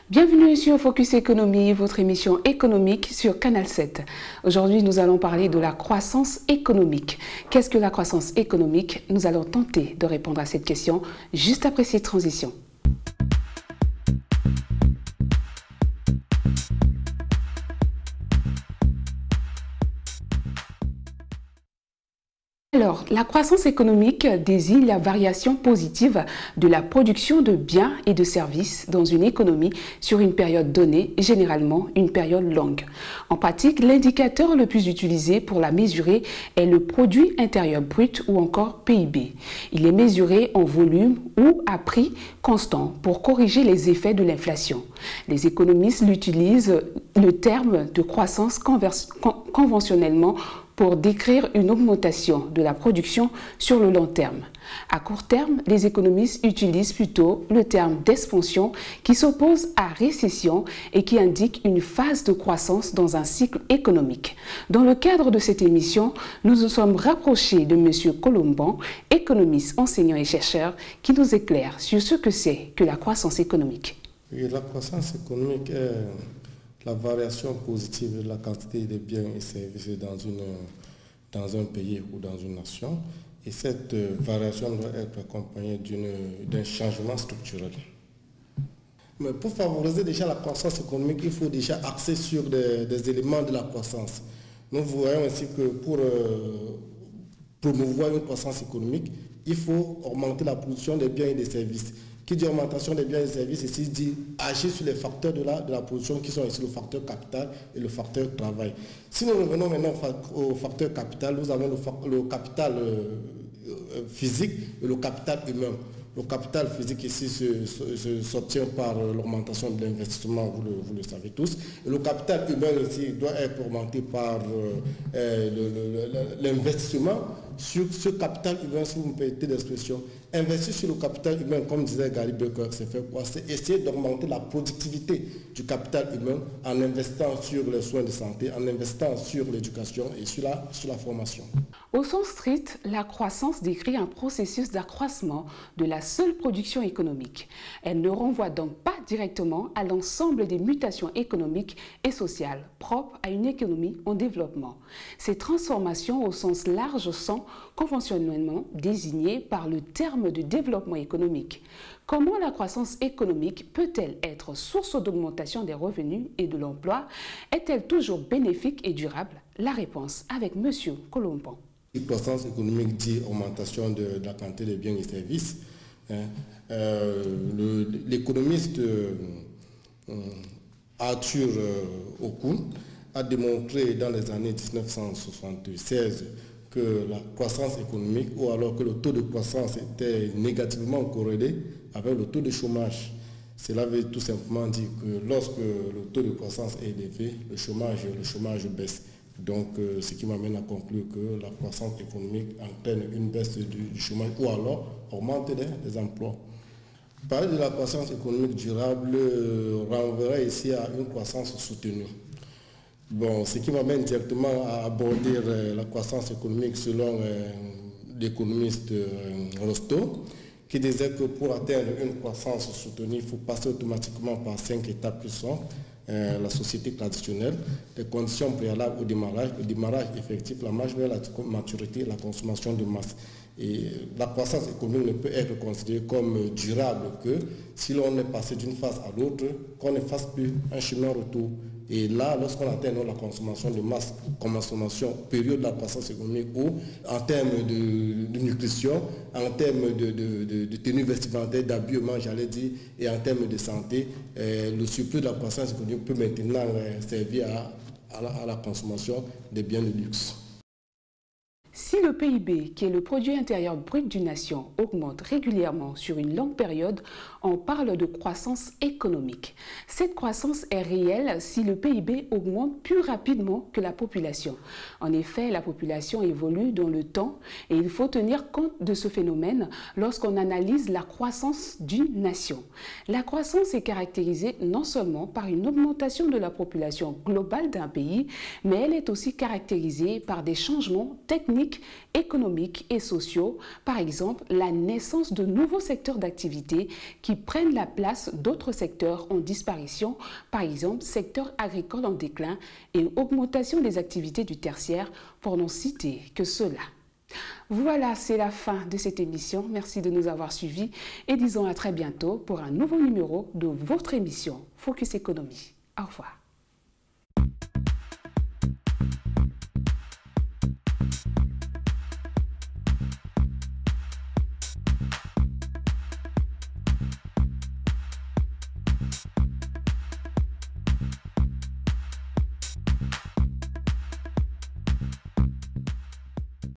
Bienvenue sur Focus Économie, votre émission économique sur Canal 7. Aujourd'hui, nous allons parler de la croissance économique. Qu'est-ce que la croissance économique? Nous allons tenter de répondre à cette question juste après cette transition. Alors, la croissance économique désigne la variation positive de la production de biens et de services dans une économie sur une période donnée, généralement une période longue. En pratique, l'indicateur le plus utilisé pour la mesurer est le produit intérieur brut ou encore PIB. Il est mesuré en volume ou à prix constant pour corriger les effets de l'inflation. Les économistes l'utilisent le terme de croissance conventionnellement pour décrire une augmentation de la production sur le long terme. À court terme, les économistes utilisent plutôt le terme d'expansion qui s'oppose à récession et qui indique une phase de croissance dans un cycle économique. Dans le cadre de cette émission, nous nous sommes rapprochés de M. Colomban, économiste, enseignant et chercheur, qui nous éclaire sur ce que c'est que la croissance économique. Oui, la croissance économique est la variation positive de la quantité de biens et services dans un pays ou dans une nation. Et cette variation doit être accompagnée d'un changement structurel. Mais pour favoriser déjà la croissance économique, il faut déjà axer sur des éléments de la croissance. Nous voyons ainsi que pour promouvoir une croissance économique, il faut augmenter la production des biens et des services. Qui dit augmentation des biens et des services, ici dit agir sur les facteurs de la production qui sont ici le facteur capital et le facteur travail. Si nous revenons maintenant au facteur capital, nous avons le capital physique et le capital humain. Le capital physique ici s'obtient par l'augmentation de l'investissement, vous le savez tous. Et le capital humain ici doit être augmenté par l'investissement sur ce capital humain, si vous me permettez l'expression. Investir sur le capital humain, comme disait Gary Becker, c'est faire quoi? C'est essayer d'augmenter la productivité du capital humain en investissant sur les soins de santé, en investissant sur l'éducation et sur la formation. Au sens strict, la croissance décrit un processus d'accroissement de la seule production économique. Elle ne renvoie donc pas directement à l'ensemble des mutations économiques et sociales propres à une économie en développement. Ces transformations au sens large sont conventionnellement désignées par le terme de développement économique. Comment la croissance économique peut-elle être source d'augmentation des revenus et de l'emploi? Est-elle toujours bénéfique et durable? La réponse avec M. Colomban. La croissance économique dit augmentation de la quantité de biens et services. L'économiste Arthur Okun a démontré dans les années 1976 que la croissance économique, ou alors que le taux de croissance était négativement corrélé avec le taux de chômage. Cela veut tout simplement dire que lorsque le taux de croissance est élevé, le chômage baisse. Donc, ce qui m'amène à conclure que la croissance économique entraîne une baisse du chômage ou alors augmente les emplois. Parler de la croissance économique durable renverrait ici à une croissance soutenue. Bon, ce qui m'amène directement à aborder la croissance économique selon l'économiste Rostow, qui disait que pour atteindre une croissance soutenue, il faut passer automatiquement par 5 étapes qui sont la société traditionnelle, les conditions préalables au démarrage effectif, la marche vers la maturité et la consommation de masse. Et la croissance économique ne peut être considérée comme durable que si l'on est passé d'une phase à l'autre, qu'on ne fasse plus un chemin retour. Et là, lorsqu'on atteint la consommation de masse, consommation, période de la croissance économique, où en termes de nutrition, en termes de tenue vestimentaire, d'habillement, j'allais dire, et en termes de santé, le surplus de la croissance économique peut maintenant servir à la consommation des biens de luxe. Si le PIB, qui est le produit intérieur brut d'une nation, augmente régulièrement sur une longue période, on parle de croissance économique. Cette croissance est réelle si le PIB augmente plus rapidement que la population. En effet, la population évolue dans le temps et il faut tenir compte de ce phénomène lorsqu'on analyse la croissance d'une nation. La croissance est caractérisée non seulement par une augmentation de la population globale d'un pays, mais elle est aussi caractérisée par des changements techniques techniques, économiques et sociaux, par exemple la naissance de nouveaux secteurs d'activité qui prennent la place d'autres secteurs en disparition, par exemple secteur agricole en déclin et augmentation des activités du tertiaire, pour n'en citer que cela. Voilà, c'est la fin de cette émission. Merci de nous avoir suivis et disons à très bientôt pour un nouveau numéro de votre émission Focus Économie. Au revoir.